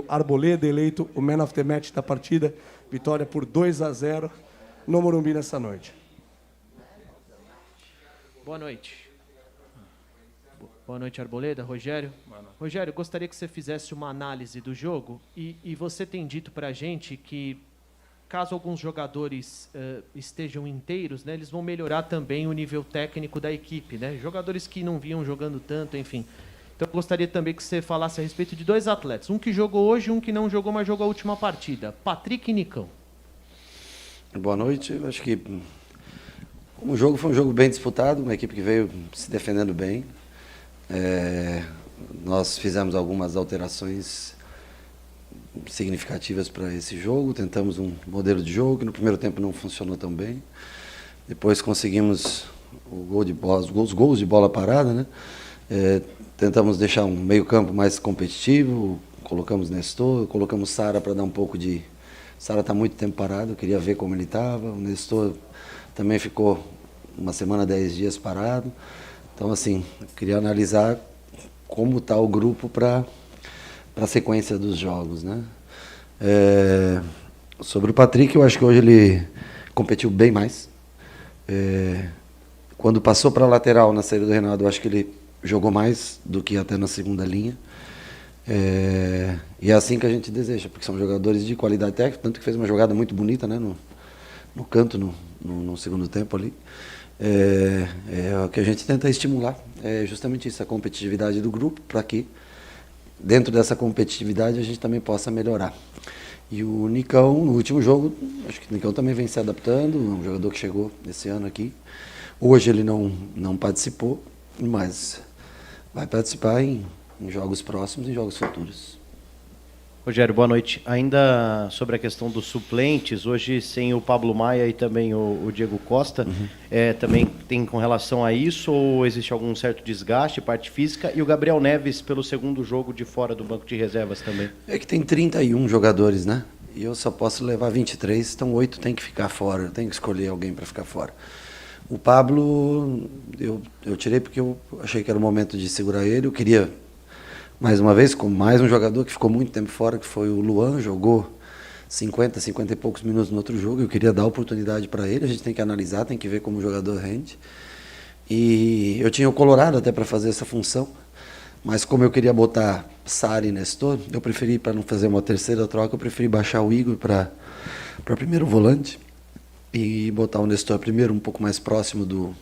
Arboleda eleito o Man of the Match da partida. Vitória por 2-0 no Morumbi nessa noite. Boa noite. Boa noite, Arboleda. Rogério. Rogério, gostaria que você fizesse uma análise do jogo e você tem dito para a gente que caso alguns jogadores estejam inteiros, né, eles vão melhorar também o nível técnico da equipe, né? Jogadores que não vinham jogando tanto, enfim. Então eu gostaria também que você falasse a respeito de dois atletas. Um que jogou hoje e um que não jogou, mas jogou a última partida. Patrick e Nicão. Boa noite. Eu acho que o jogo foi um jogo bem disputado, uma equipe que veio se defendendo bem. Nós fizemos algumas alterações significativas para esse jogo, tentamos um modelo de jogo que no primeiro tempo não funcionou tão bem. Depois conseguimos os gols de bola parada, né? Tentamos deixar um meio-campo mais competitivo, colocamos Nestor, colocamos Sara para dar um pouco de... Sara está muito tempo parado, eu queria ver como ele estava. O Nestor também ficou uma semana, 10 dias parado. Então, assim, eu queria analisar como está o grupo para a sequência dos jogos, né? Sobre o Patrick, eu acho que hoje ele competiu bem mais. Quando passou para a lateral na saída do Renato, eu acho que ele jogou mais do que até na segunda linha. E é assim que a gente deseja, porque são jogadores de qualidade técnica, tanto que fez uma jogada muito bonita, né, no canto, no segundo tempo ali. O que a gente tenta estimular é justamente isso, a competitividade do grupo, para que dentro dessa competitividade a gente também possa melhorar. E o Nicão, no último jogo, acho que o Nicão também vem se adaptando, é um jogador que chegou esse ano aqui. Hoje ele não participou, mas vai participar em jogos próximos e jogos futuros. Rogério, boa noite. Ainda sobre a questão dos suplentes, hoje sem o Pablo Maia e também o Diego Costa, também tem com relação a isso ou existe algum certo desgaste, parte física? E o Gabriel Neves pelo segundo jogo de fora do banco de reservas também? É que tem 31 jogadores, né? E eu só posso levar 23, então 8 tem que ficar fora, eu tenho que escolher alguém para ficar fora. O Pablo, eu tirei porque eu achei que era o momento de segurar ele, eu queria... Mais uma vez, com mais um jogador que ficou muito tempo fora, que foi o Luan, jogou 50 e poucos minutos no outro jogo. Eu queria dar oportunidade para ele, a gente tem que analisar, tem que ver como o jogador rende. E eu tinha o Colorado até para fazer essa função, mas como eu queria botar Sara e Nestor, eu preferi, para não fazer uma terceira troca, eu preferi baixar o Igor para primeiro volante e botar o Nestor primeiro um pouco mais próximo do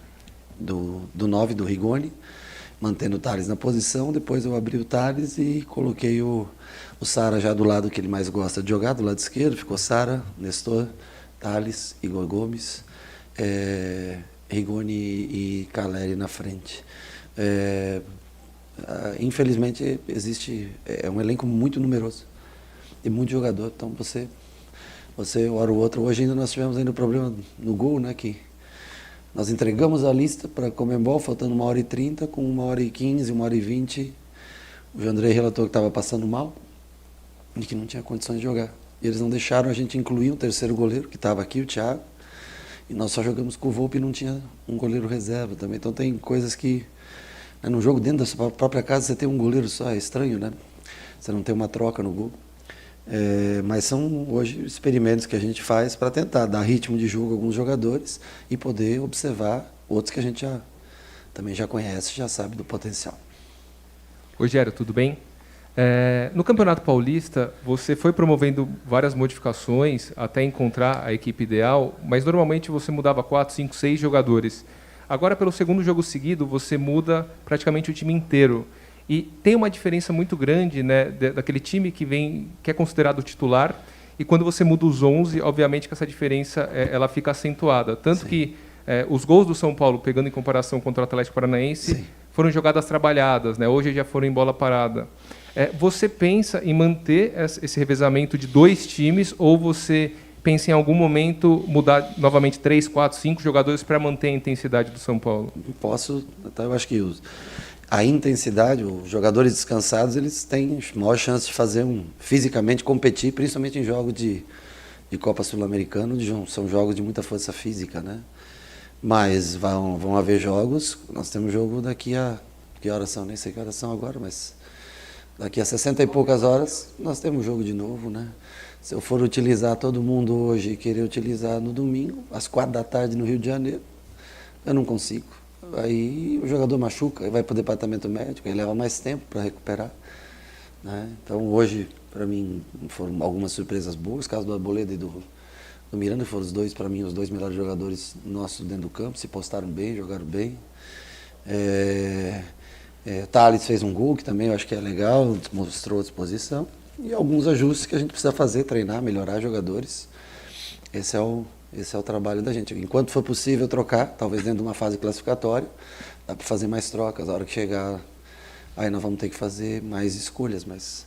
9, do Rigoni, mantendo o Thales na posição. Depois eu abri o Thales e coloquei o Sara já do lado que ele mais gosta de jogar, do lado esquerdo. Ficou Sara, Nestor, Thales, Igor Gomes, Rigoni e Caleri na frente. Infelizmente é um elenco muito numeroso e muito jogador, então você hora ou outra. Hoje ainda nós tivemos ainda o problema no gol, né, que nós entregamos a lista para a Conmebol, faltando 1h30, com 1h15, 1h20, o Jandrei relatou que estava passando mal e que não tinha condições de jogar. E eles não deixaram a gente incluir o terceiro goleiro, que estava aqui, o Thiago, e nós só jogamos com o Volpi e não tinha um goleiro reserva também. Então tem coisas que, né, no jogo dentro da sua própria casa, você tem um goleiro só, é estranho, né? Você não tem uma troca no gol. Mas são hoje experimentos que a gente faz para tentar dar ritmo de jogo a alguns jogadores e poder observar outros que a gente também já conhece, já sabe do potencial. Rogério, tudo bem? No Campeonato Paulista, você foi promovendo várias modificações até encontrar a equipe ideal, mas normalmente você mudava 4, 5, 6 jogadores. Agora, pelo segundo jogo seguido, você muda praticamente o time inteiro. E tem uma diferença muito grande, né, daquele time que é considerado titular, e quando você muda os 11, obviamente que essa diferença ela fica acentuada. Tanto Sim. que os gols do São Paulo, pegando em comparação contra o Atlético Paranaense, Sim. foram jogadas trabalhadas, né, hoje já foram em bola parada. Você pensa em manter esse revezamento de 2 times, ou você pensa em algum momento mudar novamente 3, 4, 5 jogadores para manter a intensidade do São Paulo? Eu acho que a intensidade, os jogadores descansados, eles têm maior chance de fazer fisicamente competir, principalmente em jogos de Copa Sul-Americana, são jogos de muita força física, né? Mas vão haver jogos, nós temos jogo daqui a... Que horas são? Nem sei que horas são agora, mas Daqui a 60 e poucas horas, nós temos jogo de novo, né? Se eu for utilizar todo mundo hoje e querer utilizar no domingo, às 4 da tarde no Rio de Janeiro, eu não consigo. Aí o jogador machuca, aí vai para o departamento médico, aí leva mais tempo para recuperar, né? Então hoje, para mim, foram algumas surpresas boas. O caso do Arboleda e do Miranda foram os dois, para mim, os dois melhores jogadores nossos dentro do campo, se postaram bem, jogaram bem. Thales fez um gol, que também eu acho que é legal, mostrou disposição. E alguns ajustes que a gente precisa fazer, treinar, melhorar jogadores. Esse é o trabalho da gente. Enquanto for possível trocar, talvez dentro de uma fase classificatória, dá para fazer mais trocas. A hora que chegar, aí nós vamos ter que fazer mais escolhas. Mas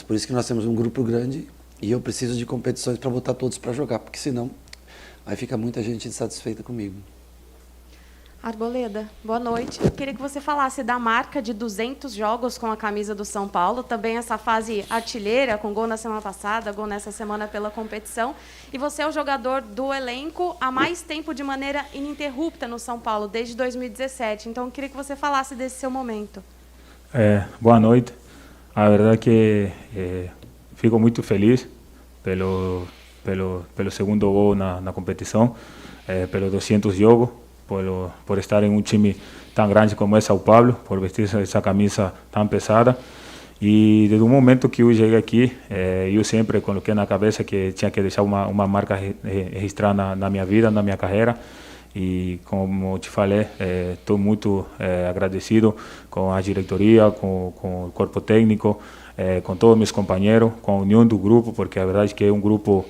por isso que nós temos um grupo grande e eu preciso de competições para botar todos para jogar, porque senão aí fica muita gente insatisfeita comigo. Arboleda, boa noite. Eu queria que você falasse da marca de 200 jogos com a camisa do São Paulo, também essa fase artilheira, com gol na semana passada, gol nessa semana pela competição. E você é o jogador do elenco há mais tempo de maneira ininterrupta no São Paulo, desde 2017. Então, eu queria que você falasse desse seu momento. Boa noite. A verdade é que fico muito feliz pelo segundo gol na competição, pelos 200 jogos, por estar em um time tão grande como é São Paulo, por vestir essa camisa tão pesada. E desde o momento que eu cheguei aqui, eu sempre coloquei na cabeça que tinha que deixar uma marca registrada na minha vida, na minha carreira. E como te falei, estou muito agradecido com a diretoria, com o corpo técnico, com todos meus companheiros, com a união do grupo, porque a verdade é que é um grupo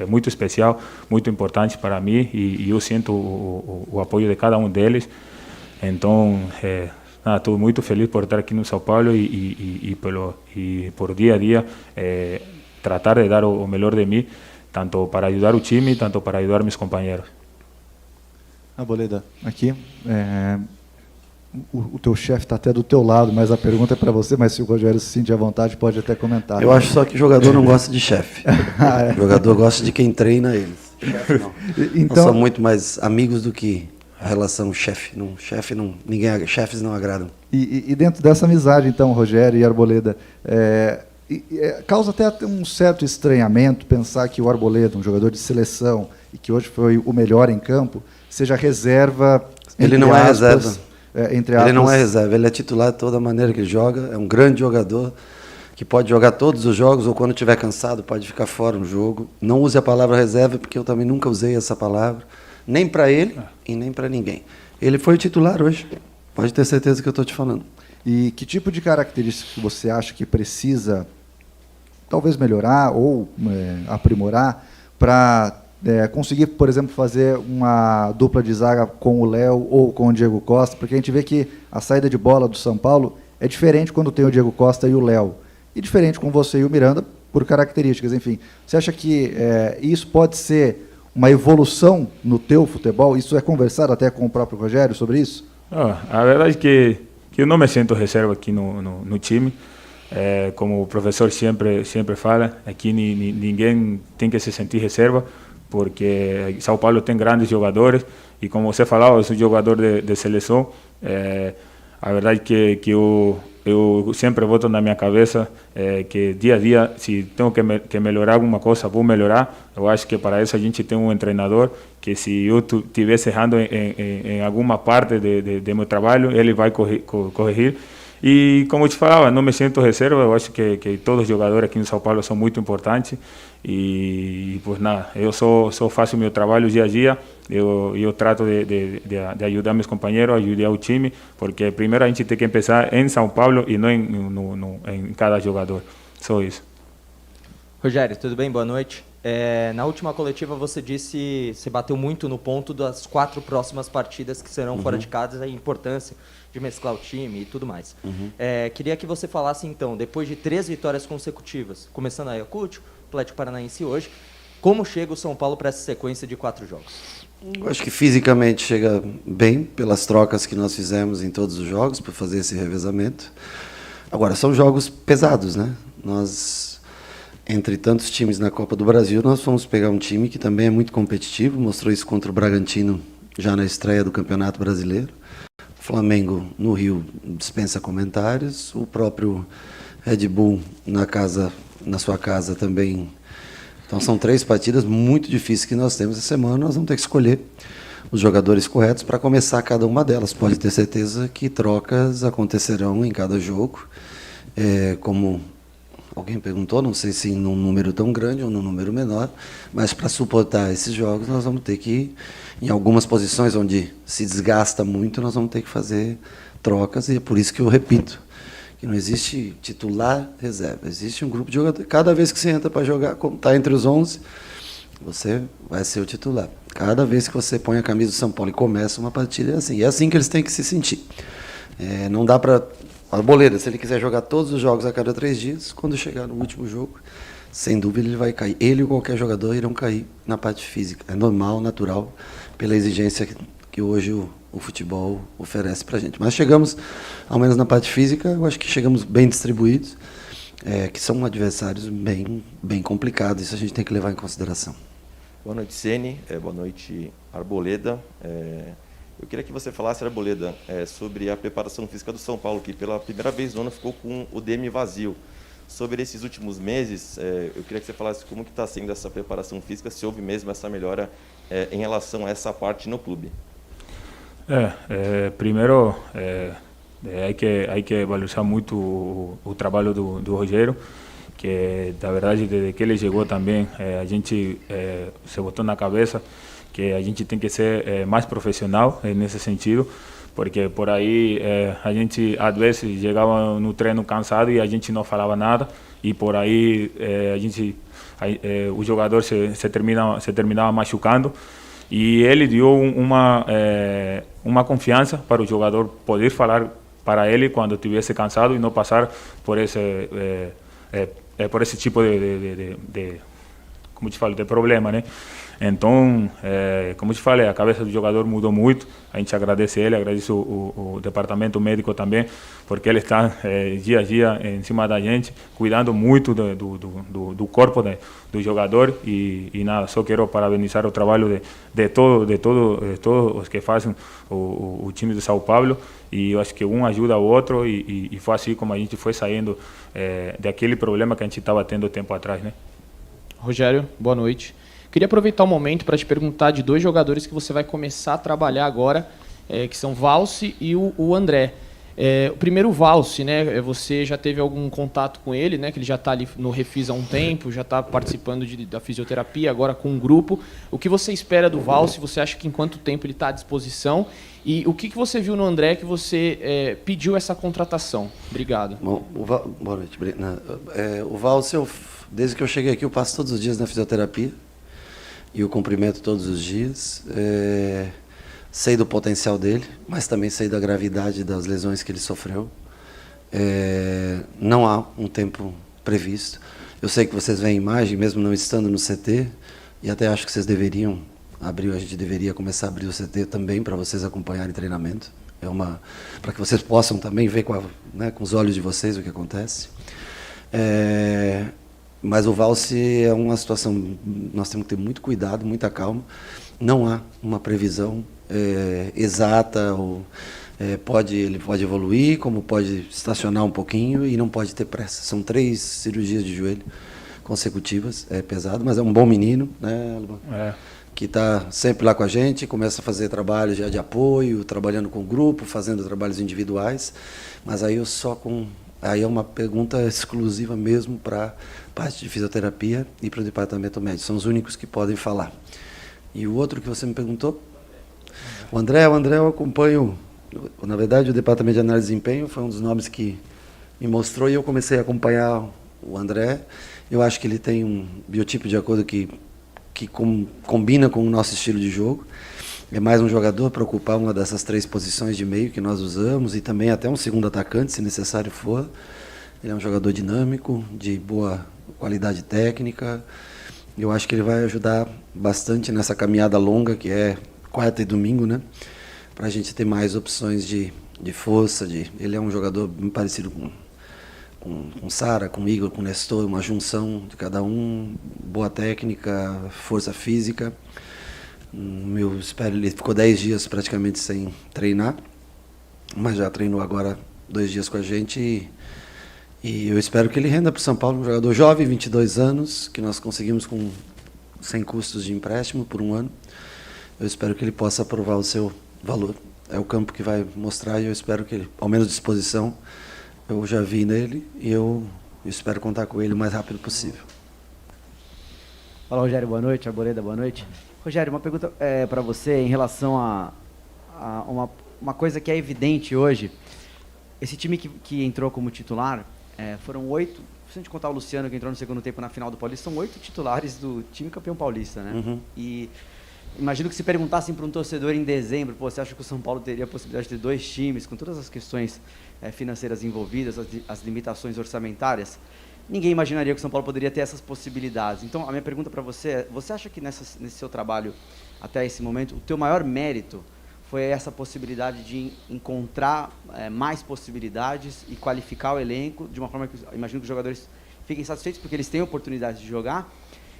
muito especial, muito importante para mim, e eu sinto o apoio de cada um deles. Então, estou muito feliz por estar aqui no São Paulo e por dia a dia tratar de dar o melhor de mim, tanto para ajudar o time, tanto para ajudar meus companheiros. Arboleda, aqui, o teu chefe está até do teu lado, mas a pergunta é para você, mas se o Rogério se sentir à vontade, pode até comentar. Eu acho só que o jogador não gosta de chefe. O jogador gosta de quem treina eles. Chefe não. Então, nós somos muito mais amigos do que a relação chefe. Chefes não agradam. E dentro dessa amizade, então, Rogério e Arboleda, causa até um certo estranhamento pensar que o Arboleda, um jogador de seleção, e que hoje foi o melhor em campo, seja reserva. Ele não é reserva. Ele não é reserva, ele é titular de toda maneira que ele joga, é um grande jogador que pode jogar todos os jogos, ou quando estiver cansado pode ficar fora no jogo. Não use a palavra reserva, porque eu também nunca usei essa palavra, nem para ele e nem para ninguém. Ele foi titular hoje, pode ter certeza que eu estou te falando. E que tipo de característica você acha que precisa talvez melhorar ou aprimorar para conseguir, por exemplo, fazer uma dupla de zaga com o Léo ou com o Diego Costa? Porque a gente vê que a saída de bola do São Paulo é diferente quando tem o Diego Costa e o Léo, e diferente com você e o Miranda por características. Enfim, você acha que isso pode ser uma evolução no teu futebol? Isso é conversado até com o próprio Rogério sobre isso? A verdade é que eu não me sinto reserva aqui no time. Como o professor sempre fala, aqui ninguém tem que se sentir reserva, porque São Paulo tem grandes jogadores e, como você falava, eu sou jogador de seleção. A verdade é que eu sempre boto na minha cabeça que dia a dia, se tenho que melhorar alguma coisa, vou melhorar. Eu acho que para isso a gente tem um treinador que, se eu estivesse errando em alguma parte de meu trabalho, ele vai corrigir. E, como eu te falava, não me sinto reserva. Eu acho que todos os jogadores aqui no São Paulo são muito importantes. E pues nada, eu só faço meu trabalho dia a dia. Eu trato de ajudar meus companheiros, ajudar o time, porque primeiro a gente tem que começar em São Paulo e não em cada jogador. Só isso. Rogério, tudo bem? Boa noite. Na última coletiva você bateu muito no ponto das 4 próximas partidas que serão fora de casa, a importância de mesclar o time e tudo mais. Queria que você falasse então, depois de 3 vitórias consecutivas, começando a Ayacucho, Atlético Paranaense hoje, como chega o São Paulo para essa sequência de 4 jogos? Eu acho que fisicamente chega bem, pelas trocas que nós fizemos em todos os jogos, para fazer esse revezamento. Agora, são jogos pesados, né? Nós, entre tantos times na Copa do Brasil, nós fomos pegar um time que também é muito competitivo, mostrou isso contra o Bragantino já na estreia do Campeonato Brasileiro. Flamengo no Rio dispensa comentários, o próprio Red Bull na sua casa também. Então são 3 partidas muito difíceis que nós temos essa semana, nós vamos ter que escolher os jogadores corretos para começar cada uma delas. Pode ter certeza que trocas acontecerão em cada jogo, como alguém perguntou, não sei se num número tão grande ou num número menor, mas para suportar esses jogos nós vamos ter que, em algumas posições onde se desgasta muito, nós vamos ter que fazer trocas, e é por isso que eu repito, que não existe titular reserva, existe um grupo de jogadores. Cada vez que você entra para jogar, como está entre os 11, você vai ser o titular. Cada vez que você põe a camisa do São Paulo e começa uma partida, é assim. E é assim que eles têm que se sentir. Não dá para... Arboleda, se ele quiser jogar todos os jogos a cada 3 dias, quando chegar no último jogo, sem dúvida ele vai cair. Ele ou qualquer jogador irão cair na parte física. É normal, natural, pela exigência que hoje o futebol oferece para a gente. Mas chegamos, ao menos na parte física, eu acho que chegamos bem distribuídos, que são adversários bem complicados. Isso a gente tem que levar em consideração. Boa noite, Ceni. Boa noite, Arboleda. Eu queria que você falasse, Arboleda, sobre a preparação física do São Paulo, que pela primeira vez no ano ficou com o DM vazio. Sobre esses últimos meses, eu queria que você falasse como que está sendo essa preparação física, se houve mesmo essa melhora em relação a essa parte no clube. Primeiro, hay que valorizar muito o trabalho do Rogério, que da verdade desde que ele chegou também a gente se botou na cabeça que a gente tem que ser mais profissional nesse sentido, porque por aí a gente às vezes chegava no treino cansado e a gente não falava nada, e por aí o jogador se terminava machucando, e ele deu uma confiança para o jogador poder falar para ele quando estivesse cansado e não passar por esse tipo de como te falo, de problema, né? Então, como te falei, a cabeça do jogador mudou muito. A gente agradece ele, agradece o departamento médico também, porque ele está dia a dia em cima da gente, cuidando muito do corpo do jogador, e nada, só quero parabenizar o trabalho de todos os que fazem o time de São Paulo, e eu acho que um ajuda o outro, e foi assim como a gente foi saindo daquele problema que a gente estava tendo tempo atrás, né? Rogério, boa noite. Queria aproveitar o momento para te perguntar de 2 jogadores que você vai começar a trabalhar agora, que são Valse e o André. O primeiro, o Valse, né? Você já teve algum contato com ele, né? Que ele já está ali no Refis há um tempo, já está participando da fisioterapia, agora com um grupo. O que você espera do Valse? Você acha que em quanto tempo ele está à disposição? E o que você viu no André que você pediu essa contratação? Obrigado. Bom, boa noite. O Valse, desde que eu cheguei aqui, eu passo todos os dias na fisioterapia e o cumprimento todos os dias. Sei do potencial dele, mas também sei da gravidade das lesões que ele sofreu. Não há um tempo previsto. Eu sei que vocês veem imagem, mesmo não estando no CT, e até acho que vocês deveriam abrir, a gente deveria começar a abrir o CT também para vocês acompanharem treinamento. Para que vocês possam também ver com os olhos de vocês o que acontece. Mas o Valse é uma situação, nós temos que ter muito cuidado, muita calma. Não há uma previsão exata, ele pode evoluir, como pode estacionar um pouquinho, e não pode ter pressa. São 3 cirurgias de joelho consecutivas, é pesado, mas é um bom menino, né, Alban? Que está sempre lá com a gente, começa a fazer trabalhos já de apoio, trabalhando com o grupo, fazendo trabalhos individuais, mas aí aí é uma pergunta exclusiva mesmo para a parte de fisioterapia e para o departamento médico. São os únicos que podem falar. E o outro que você me perguntou? O André eu acompanho. Na verdade, o departamento de análise de desempenho foi um dos nomes que me mostrou, e eu comecei a acompanhar o André. Eu acho que ele tem um biotipo de acordo que combina com o nosso estilo de jogo. É mais um jogador para ocupar uma dessas 3 posições de meio que nós usamos, e também até um segundo atacante, se necessário for. Ele é um jogador dinâmico, de boa qualidade técnica. Eu acho que ele vai ajudar bastante nessa caminhada longa, que é quarta e domingo, né? Para a gente ter mais opções de força. Ele é um jogador bem parecido com Sara, com Igor, com Nestor, uma junção de cada um, boa técnica, força física. Ele ficou 10 dias praticamente sem treinar, mas já treinou agora 2 dias com a gente e eu espero que ele renda para o São Paulo, um jogador jovem, 22 anos, que nós conseguimos sem custos de empréstimo por 1 ano. Eu espero que ele possa provar o seu valor. É o campo que vai mostrar e eu espero que ele, ao menos disposição, eu já vi nele e eu espero contar com ele o mais rápido possível. Fala, Rogério, boa noite. Arboleda, boa noite. Rogério, uma pergunta para você em relação a uma coisa que é evidente hoje. Esse time que entrou como titular, foram 8, se a gente contar o Luciano, que entrou no segundo tempo na final do Paulista, são 8 titulares do time campeão paulista, né? Uhum. E imagino que se perguntassem para um torcedor em dezembro, você acha que o São Paulo teria a possibilidade de ter 2 times, com todas as questões financeiras envolvidas, as limitações orçamentárias? Ninguém imaginaria que o São Paulo poderia ter essas possibilidades. Então, a minha pergunta para você é, você acha que nesse seu trabalho, até esse momento, o teu maior mérito foi essa possibilidade de encontrar mais possibilidades e qualificar o elenco de uma forma que, imagino que os jogadores fiquem satisfeitos porque eles têm a oportunidade de jogar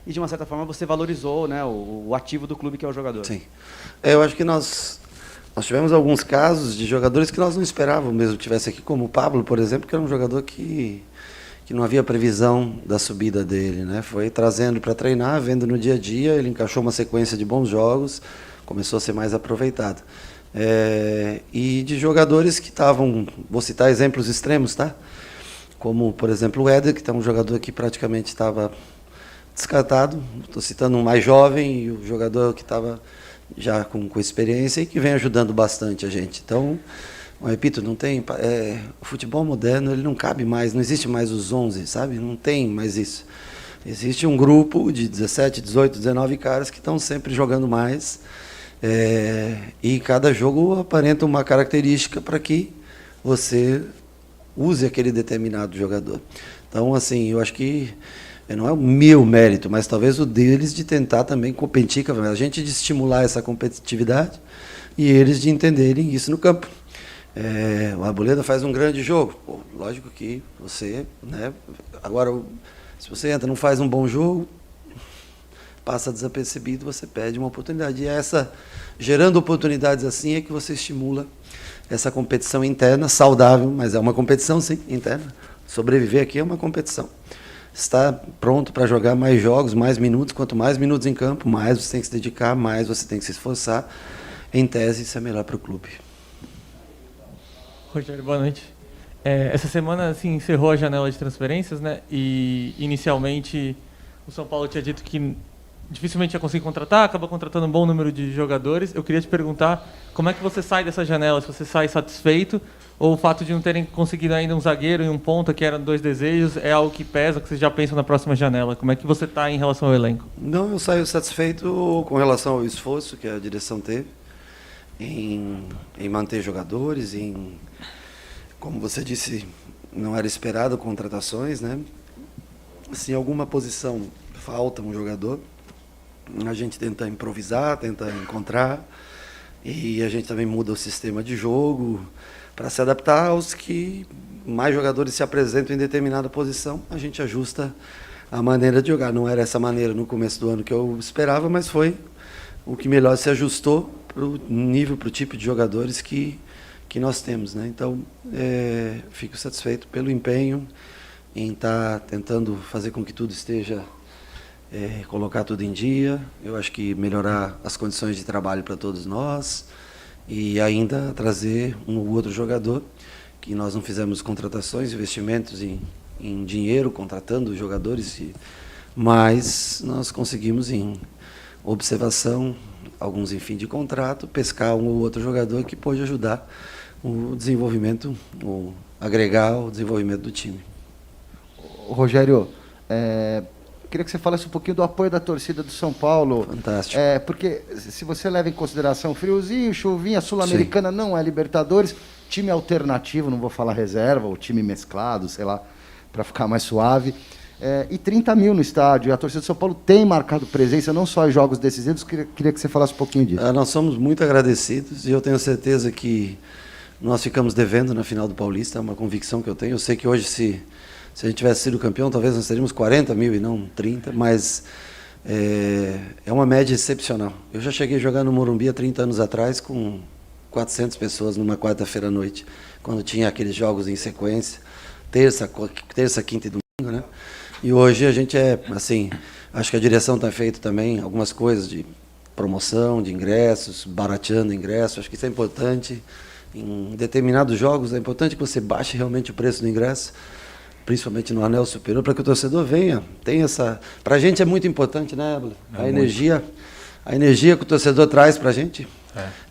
e, de uma certa forma, você valorizou, né, o ativo do clube, que é o jogador? Sim. Eu acho que nós tivemos alguns casos de jogadores que nós não esperávamos mesmo tivesse aqui, como o Pablo, por exemplo, que era um jogador que não havia previsão da subida dele, né? Foi trazendo para treinar, vendo no dia a dia, ele encaixou uma sequência de bons jogos, começou a ser mais aproveitado. E de jogadores que estavam, vou citar exemplos extremos, tá? Como, por exemplo, o Éder, que é um jogador que praticamente estava descartado, estou citando um mais jovem, e o jogador que estava já com experiência e que vem ajudando bastante a gente. Então, eu repito, não tem, o futebol moderno ele não cabe mais, não existe mais os 11, sabe? Não tem mais isso. Existe um grupo de 17, 18, 19 caras que estão sempre jogando mais, e cada jogo aparenta uma característica para que você use aquele determinado jogador. Então, assim, eu acho que não é o meu mérito, mas talvez o deles de tentar também competir, a gente de estimular essa competitividade e eles de entenderem isso no campo. O Arboleda faz um grande jogo. Pô, lógico que você, né? Agora, se você entra e não faz um bom jogo, passa desapercebido, você perde uma oportunidade. E gerando oportunidades assim é que você estimula essa competição interna, saudável, mas é uma competição, sim, interna. Sobreviver aqui é uma competição. Está pronto para jogar mais jogos, mais minutos. Quanto mais minutos em campo, mais você tem que se dedicar, mais você tem que se esforçar. Em tese, isso é melhor para o clube. Rogério, boa noite. Essa semana assim, encerrou a janela de transferências, né? E inicialmente o São Paulo tinha dito que dificilmente ia conseguir contratar, acabou contratando um bom número de jogadores. Eu queria te perguntar como é que você sai dessa janela, se você sai satisfeito ou o fato de não terem conseguido ainda um zagueiro e um ponta, que eram 2 desejos, é algo que pesa, que vocês já pensam na próxima janela? Como é que você está em relação ao elenco? Não, eu saio satisfeito com relação ao esforço que a direção teve em manter jogadores, como você disse, não era esperado contratações, né? Se em alguma posição falta um jogador, a gente tenta improvisar, tenta encontrar, e a gente também muda o sistema de jogo para se adaptar aos que mais jogadores se apresentam em determinada posição, a gente ajusta a maneira de jogar. Não era essa maneira no começo do ano que eu esperava, mas foi o que melhor se ajustou para o nível, para o tipo de jogadores que nós temos, né? Então, fico satisfeito pelo empenho em estar tentando fazer com que tudo esteja, colocar tudo em dia. Eu acho que melhorar as condições de trabalho para todos nós e ainda trazer um ou outro jogador, que nós não fizemos contratações, investimentos em dinheiro, contratando jogadores, mas nós conseguimos em observação, alguns em fim de contrato, pescar um ou outro jogador que pode ajudar o desenvolvimento, agregar o desenvolvimento do time. Rogério, queria que você falasse um pouquinho do apoio da torcida do São Paulo. Fantástico. Porque se você leva em consideração friozinho, chuvinha, Sul-Americana não é Libertadores, time alternativo, não vou falar reserva, ou time mesclado, sei lá, para ficar mais suave. E 30 mil no estádio. E a torcida do São Paulo tem marcado presença, não só em jogos decisivos. Queria que você falasse um pouquinho disso. Nós somos muito agradecidos e eu tenho certeza que nós ficamos devendo na final do Paulista, é uma convicção que eu tenho. Eu sei que hoje, se a gente tivesse sido campeão, talvez nós teríamos 40 mil e não 30, mas é uma média excepcional. Eu já cheguei a jogar no Morumbi há 30 anos atrás com 400 pessoas numa quarta-feira à noite, quando tinha aqueles jogos em sequência, terça, quinta e domingo, né? E hoje a gente acho que a direção está feito também algumas coisas de promoção de ingressos, barateando ingressos, acho que isso é importante. Em determinados jogos é importante que você baixe realmente o preço do ingresso, principalmente no anel superior, para que o torcedor venha. Para a gente é muito importante, né, a energia que o torcedor traz para a gente.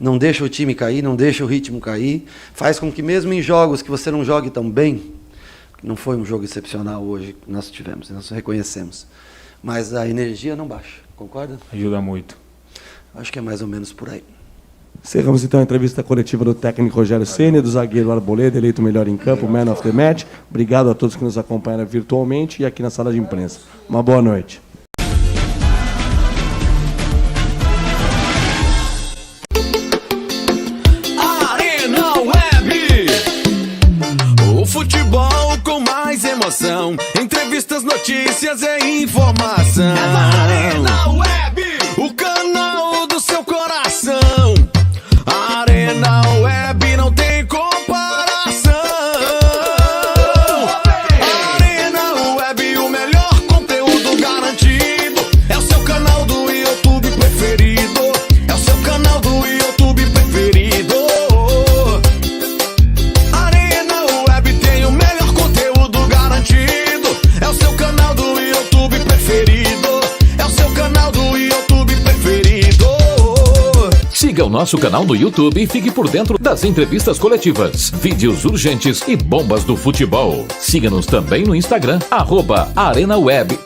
Não deixa o time cair, não deixa o ritmo cair, faz com que mesmo em jogos que você não jogue tão bem, não foi um jogo excepcional hoje que nós tivemos, nós reconhecemos, mas a energia não baixa, concorda? Ajuda muito. Acho que é mais ou menos por aí. Encerramos então a entrevista coletiva do técnico Rogério Ceni, do zagueiro Arboleda, eleito melhor em campo, Man of the Match. Obrigado a todos que nos acompanharam virtualmente e aqui na sala de imprensa. Uma boa noite. Arena Web, o futebol com mais emoção, entrevistas, notícias e informação. Arena Web, o canal do seu coração. Arena Web não tem comparação. Arena Web, o melhor conteúdo garantido. É o seu canal do YouTube preferido. É o seu canal do YouTube preferido. Arena Web tem o melhor conteúdo garantido. É o seu canal do YouTube preferido. É o seu canal do YouTube preferido. Siga o nosso canal no YouTube e fique por dentro das entrevistas coletivas, vídeos urgentes e bombas do futebol. Siga-nos também no Instagram, @ArenaWeb_.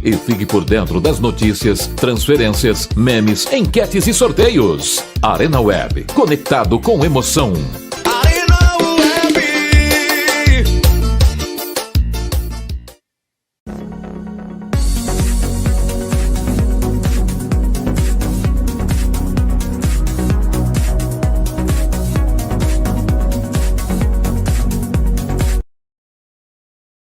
E fique por dentro das notícias, transferências, memes, enquetes e sorteios. Arena Web, conectado com emoção.